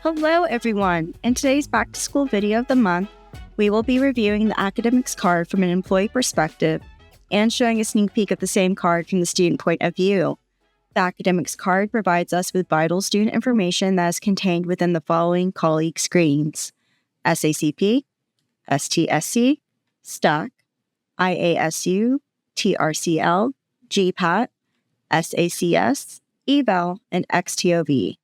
Hello everyone! In today's back to school video of the month, we will be reviewing the academics card from an employee perspective and showing a sneak peek at the same card from the student point of view. The academics card provides us with vital student information that is contained within the following colleague screens: SACP, STSC, STUC, IASU, TRCL, GPAT, SACS, EVAL, and XTOV.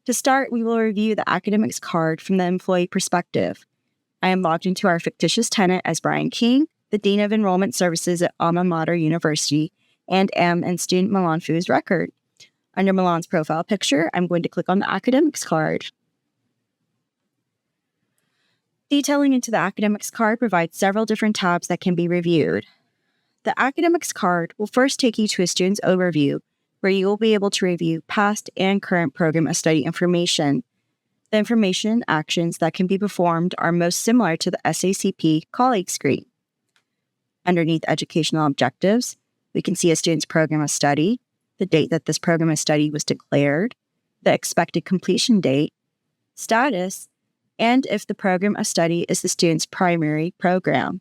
To start, we will review the academics card from the employee perspective. I am logged into our fictitious tenant as Brian King, the Dean of Enrollment Services at Alma Mater University, and am in student Milan Fu's record. Under Milan's profile picture, I'm going to click on the academics card. Detailing into the academics card provides several different tabs that can be reviewed. The academics card will first take you to a student's overview, where you will be able to review past and current program of study information. The information and actions that can be performed are most similar to the SACP colleague screen. Underneath educational objectives, we can see a student's program of study, the date that this program of study was declared, the expected completion date, status, and if the program of study is the student's primary program.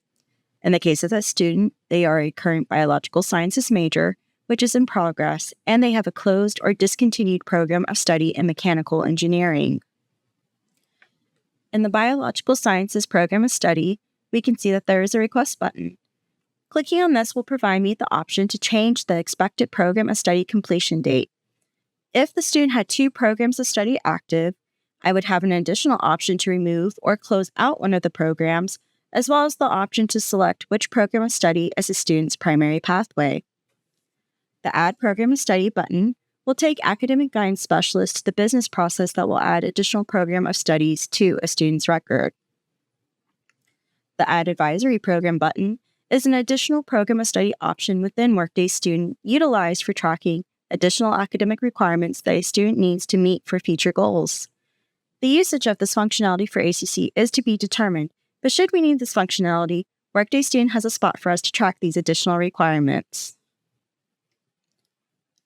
In the case of that student, they are a current biological sciences major, which is in progress, and they have a closed or discontinued program of study in mechanical engineering. In the biological sciences program of study, we can see that there is a request button. Clicking on this will provide me the option to change the expected program of study completion date. If the student had 2 programs of study active, I would have an additional option to remove or close out one of the programs, as well as the option to select which program of study as a student's primary pathway. The Add Program of Study button will take Academic Guidance Specialist to the business process that will add additional program of studies to a student's record. The Add Advisory Program button is an additional program of study option within Workday Student utilized for tracking additional academic requirements that a student needs to meet for future goals. The usage of this functionality for ACC is to be determined, but should we need this functionality, Workday Student has a spot for us to track these additional requirements.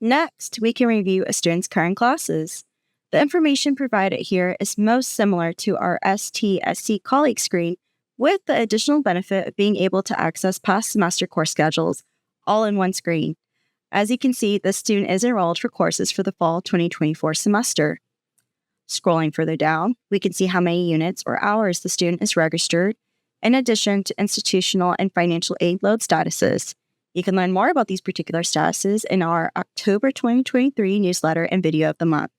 Next, we can review a student's current classes. The information provided here is most similar to our STSC colleague screen, with the additional benefit of being able to access past semester course schedules all in one screen. As you can see, the student is enrolled for courses for the fall 2024 semester. Scrolling further down, we can see how many units or hours the student is registered, in addition to institutional and financial aid load statuses. You can learn more about these particular statuses in our October 2023 newsletter and video of the month.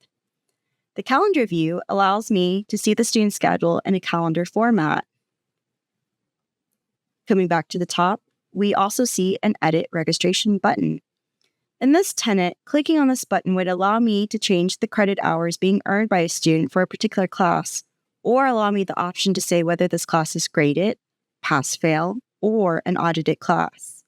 The calendar view allows me to see the student's schedule in a calendar format. Coming back to the top, we also see an Edit Registration button. In this tenant, clicking on this button would allow me to change the credit hours being earned by a student for a particular class, or allow me the option to say whether this class is graded, pass-fail, or an audited class.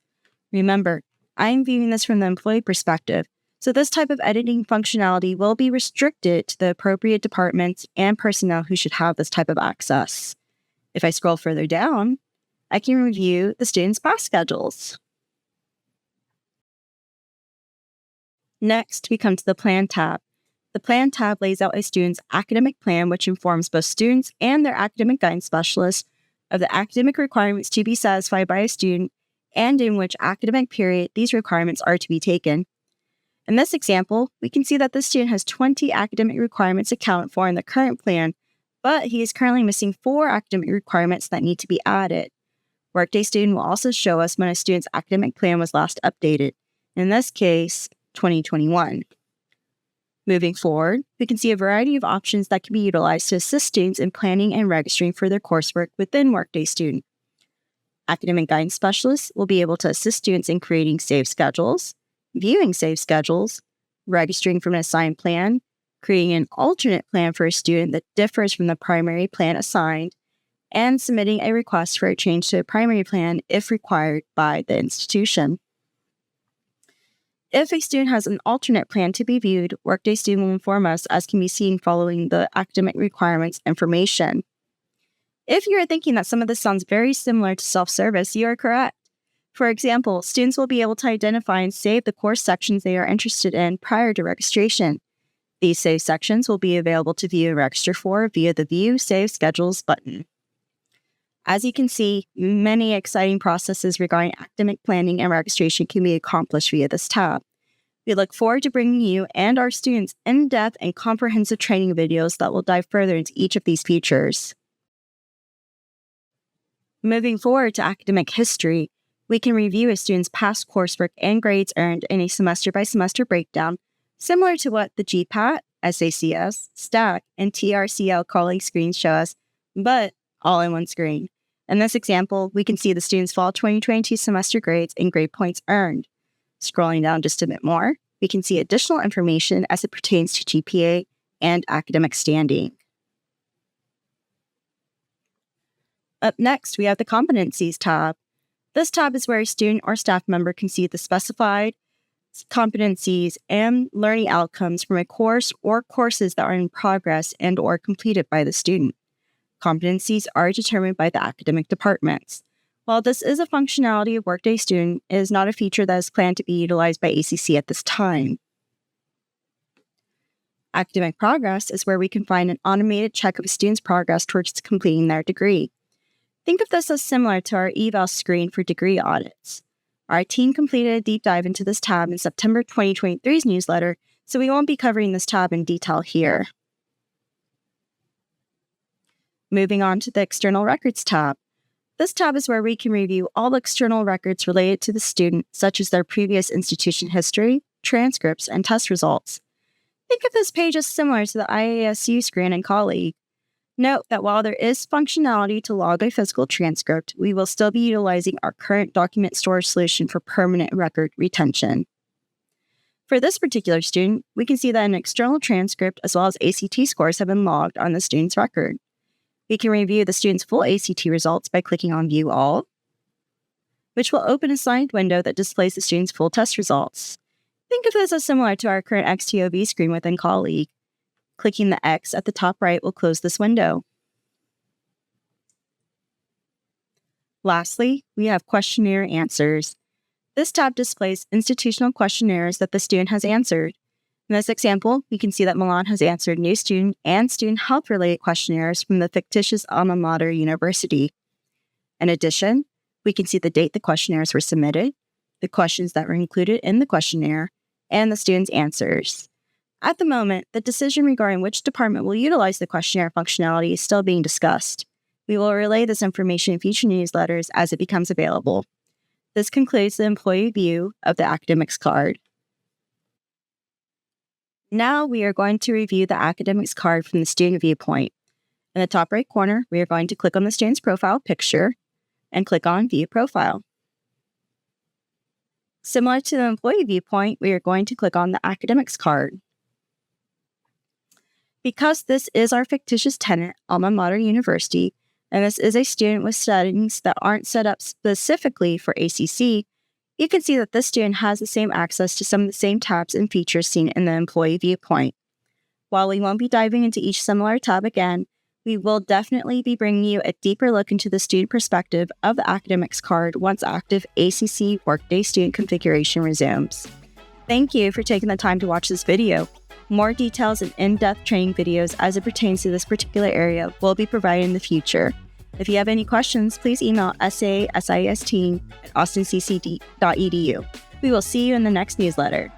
Remember, I am viewing this from the employee perspective, so this type of editing functionality will be restricted to the appropriate departments and personnel who should have this type of access. If I scroll further down, I can review the students' pass schedules. Next, we come to the Plan tab. The Plan tab lays out a student's academic plan, which informs both students and their academic guidance specialists of the academic requirements to be satisfied by a student and in which academic period these requirements are to be taken. In this example, we can see that the student has 20 academic requirements accounted for in the current plan, but he is currently missing 4 academic requirements that need to be added. Workday Student will also show us when a student's academic plan was last updated, in this case, 2021. Moving forward, we can see a variety of options that can be utilized to assist students in planning and registering for their coursework within Workday Student. Academic Guidance Specialists will be able to assist students in creating saved schedules, viewing saved schedules, registering for an assigned plan, creating an alternate plan for a student that differs from the primary plan assigned, and submitting a request for a change to a primary plan if required by the institution. If a student has an alternate plan to be viewed, Workday Student will inform us, as can be seen following the academic requirements information. If you are thinking that some of this sounds very similar to self-service, you are correct. For example, students will be able to identify and save the course sections they are interested in prior to registration. These saved sections will be available to view and register for via the View Save Schedules button. As you can see, many exciting processes regarding academic planning and registration can be accomplished via this tab. We look forward to bringing you and our students in-depth and comprehensive training videos that will dive further into each of these features. Moving forward to academic history, we can review a student's past coursework and grades earned in a semester-by-semester breakdown, similar to what the GPAT, SACS, STAC, and TRCL calling screens show us, but all in one screen. In this example, we can see the student's fall 2022 semester grades and grade points earned. Scrolling down just a bit more, we can see additional information as it pertains to GPA and academic standing. Up next, we have the Competencies tab. This tab is where a student or staff member can see the specified competencies and learning outcomes from a course or courses that are in progress and or completed by the student. Competencies are determined by the academic departments. While this is a functionality of Workday Student, it is not a feature that is planned to be utilized by ACC at this time. Academic progress is where we can find an automated check of a student's progress towards completing their degree. Think of this as similar to our eval screen for degree audits. Our team completed a deep dive into this tab in September 2023's newsletter, so we won't be covering this tab in detail here. Moving on to the External Records tab. This tab is where we can review all external records related to the student, such as their previous institution history, transcripts, and test results. Think of this page as similar to the IASU screen in Colleague. Note that while there is functionality to log a physical transcript, we will still be utilizing our current document storage solution for permanent record retention. For this particular student, we can see that an external transcript as well as ACT scores have been logged on the student's record. We can review the student's full ACT results by clicking on View All, which will open a signed window that displays the student's full test results. Think of this as similar to our current XTOV screen within Colleague. Clicking the X at the top right will close this window. Lastly, we have Questionnaire Answers. This tab displays institutional questionnaires that the student has answered. In this example, we can see that Milan has answered new student and student health-related questionnaires from the fictitious alma mater university. In addition, we can see the date the questionnaires were submitted, the questions that were included in the questionnaire, and the student's answers. At the moment, the decision regarding which department will utilize the questionnaire functionality is still being discussed. We will relay this information in future newsletters as it becomes available. This concludes the employee view of the academics card. Now we are going to review the academics card from the student viewpoint. In the top right corner, we are going to click on the student's profile picture and click on View Profile. Similar to the employee viewpoint, we are going to click on the academics card. Because this is our fictitious tenant, Alma Mater University, and this is a student with settings that aren't set up specifically for ACC, you can see that this student has the same access to some of the same tabs and features seen in the employee viewpoint. While we won't be diving into each similar tab again, we will definitely be bringing you a deeper look into the student perspective of the academics card once active ACC Workday Student configuration resumes. Thank you for taking the time to watch this video. More details and in-depth training videos as it pertains to this particular area will be provided in the future. If you have any questions, please email SASIS team@austincc.edu. We will see you in the next newsletter.